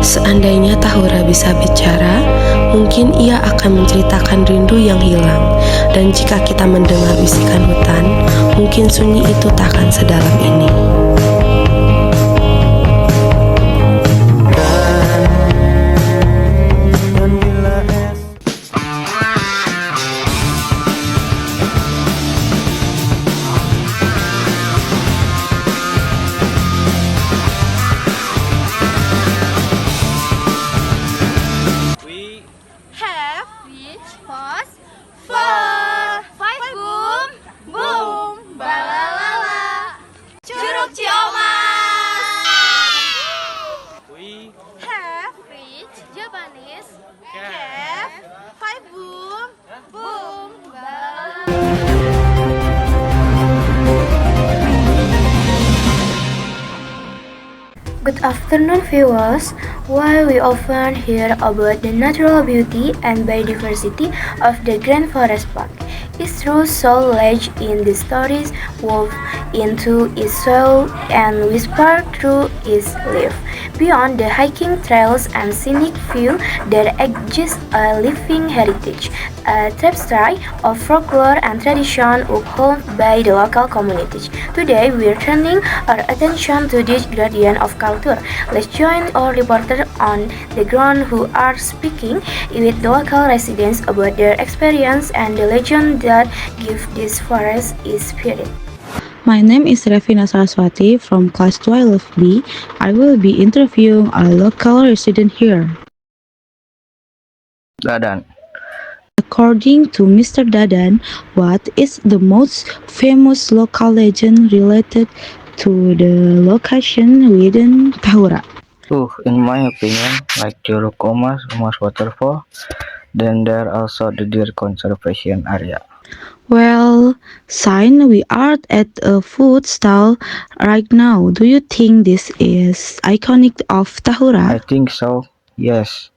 Seandainya Tahura bisa bicara, mungkin ia akan menceritakan rindu yang hilang. Dan jika kita mendengar bisikan hutan, mungkin sunyi itu tak akan sedalam ini. Good afternoon, viewers. While we often hear about the natural beauty and biodiversity of the Grand Forest Park, its true soul lies in the stories woven into its soil and whispered through its leaf. Beyond the hiking trails and scenic view, there exists a living heritage, a tapestry of folklore and tradition upheld by the local communities. Today, we're turning our attention to this guardian of culture. Let's join our reporters on the ground who are speaking with the local residents about their experience and the legend that give this forest its spirit. My name is Revina Saraswati from class 12B. I will be interviewing a local resident here. Dadan. According to Mr. Dadan, what is the most famous local legend related to the location within Tahura? In my opinion, like Curug Omas Waterfall, then there also the deer conservation area. Well, Sign, we are at a food stall right now. Do you think this is iconic of Tahura? I think so, yes.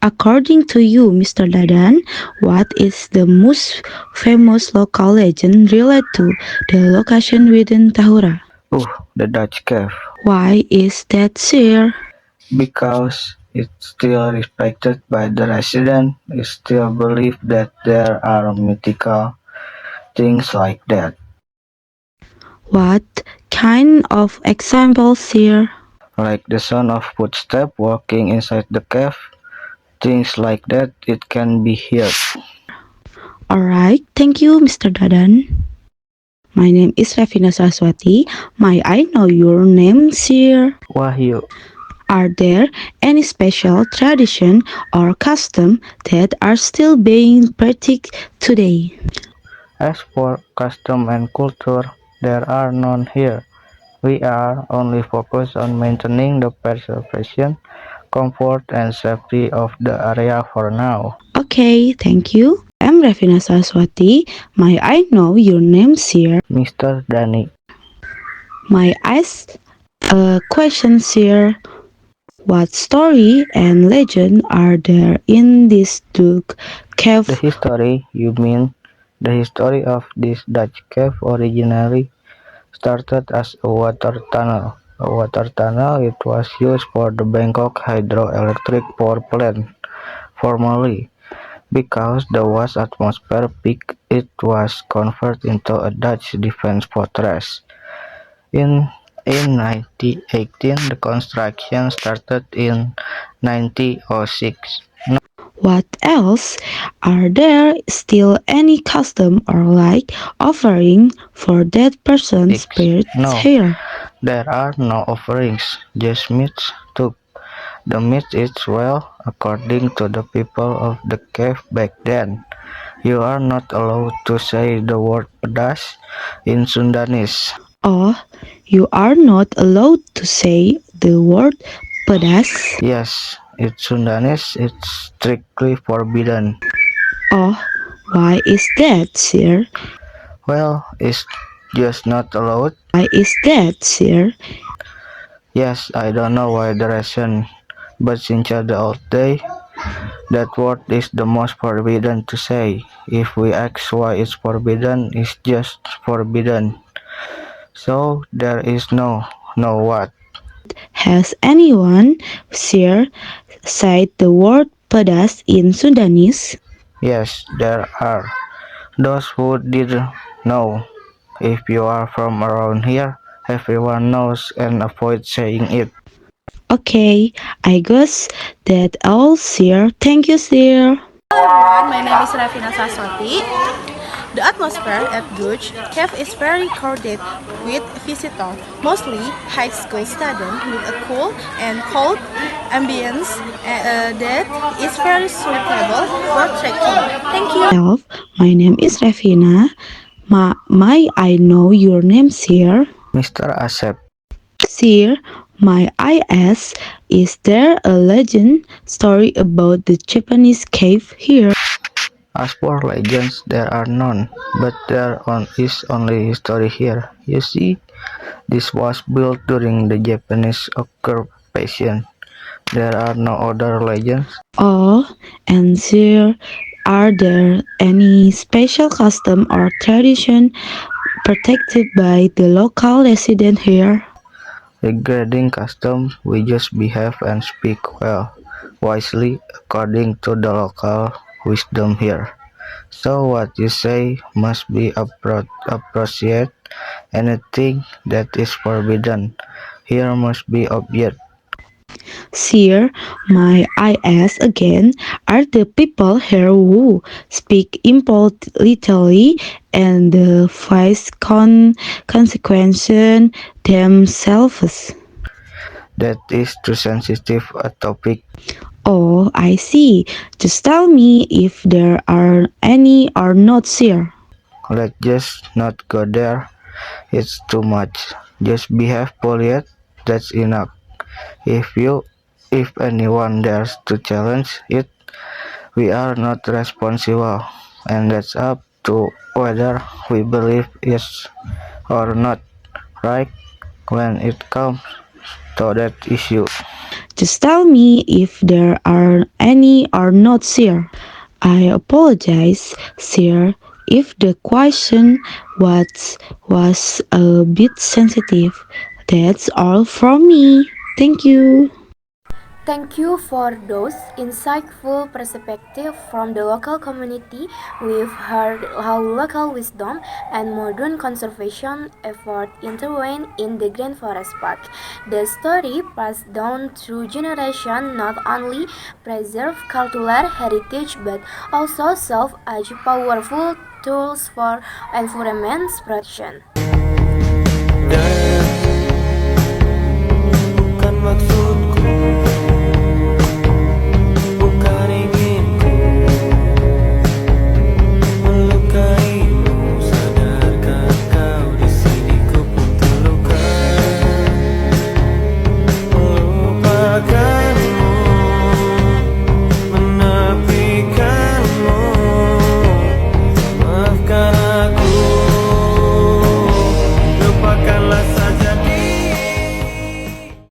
According to you, Mr. Dadan, what is the most famous local legend related to the location within Tahura? The Dutch cave. Why is that, sir? Because it's still respected by the resident. It's still believed that there are mythical things like that. What kind of examples here? Like the sound of footsteps walking inside the cave. Things like that, it can be heard. Alright, thank you, Mr. Dadan. My name is Revina Saraswati. May I know your name, sir? Wahyu. Are there any special tradition or custom that are still being practiced today? As for custom and culture, there are none here. We are only focused on maintaining the preservation, comfort, and safety of the area for now. Okay, thank you. I'm Revina Saraswati. May I know your name, sir? Mr. Dani. May I ask a question, sir? What story and legend are there in this Dutch cave? The history, you mean? The history of this Dutch cave originally started as a water tunnel. A water tunnel, it was used for the Bangkok hydroelectric power plant. Formerly, because the vast atmosphere peak, it was converted into a Dutch defense fortress. In 1918, the construction started in 1906. What else? Are there still any custom or like offering for that person's spirit No. here? There are no offerings, just meats too. The meat is well, according to the people of the cave back then. You are not allowed to say the word pedas in Sundanese. Oh, you are not allowed to say the word pedas? Yes, in Sundanese it's strictly forbidden. Oh, why is that, sir? Well, it's just not allowed. Why is that, sir? Yes, I don't know why the reason, but since the old day, that word is the most forbidden to say. If we ask why it's forbidden, it's just forbidden. So there is no what. Has anyone here said the word pedas in Sundanese? Yes, there are. Those who didn't know. If you are from around here, everyone knows and avoids saying it. Okay, I guess that all, sir. Thank you, sir. Everyone, my name is Ravina Saswati. The atmosphere at Guj Cave is very crowded with visitors, mostly high school students with a cool and cold ambience that is very suitable for trekking. Thank you. My name is Ravina. May I know your name, sir? Mr. Asep, Sir, my I ask, is there a legend story about the Japanese cave here? as for legends, there are none, but is only history here. You see, this was built during the Japanese occupation. There are no other legends. Oh, and sir, are there any special custom or tradition protected by the local resident here? Regarding custom, we just behave and speak wisely according to the local wisdom here. So what you say must be appropriate. Anything that is forbidden here must be obvious. Sir, may I ask again, are the people here who speak impolitely and face consequences themselves? That is too sensitive a topic. Oh, I see. Just tell me if there are any or not, sir. Let's just not go there. It's too much. Just behave polite. That's enough. If anyone dares to challenge it, we are not responsible, and that's up to whether we believe it or not, right? When it comes to that issue. Just tell me if there are any or not, sir. I apologize, sir, if the question was a bit sensitive. That's all from me. Thank you. Thank you for those insightful perspectives from the local community. We've heard how local wisdom and modern conservation effort intertwine in the Grand Forest Park. The story passed down through generations not only preserve cultural heritage but also serve as powerful tools for environment protection.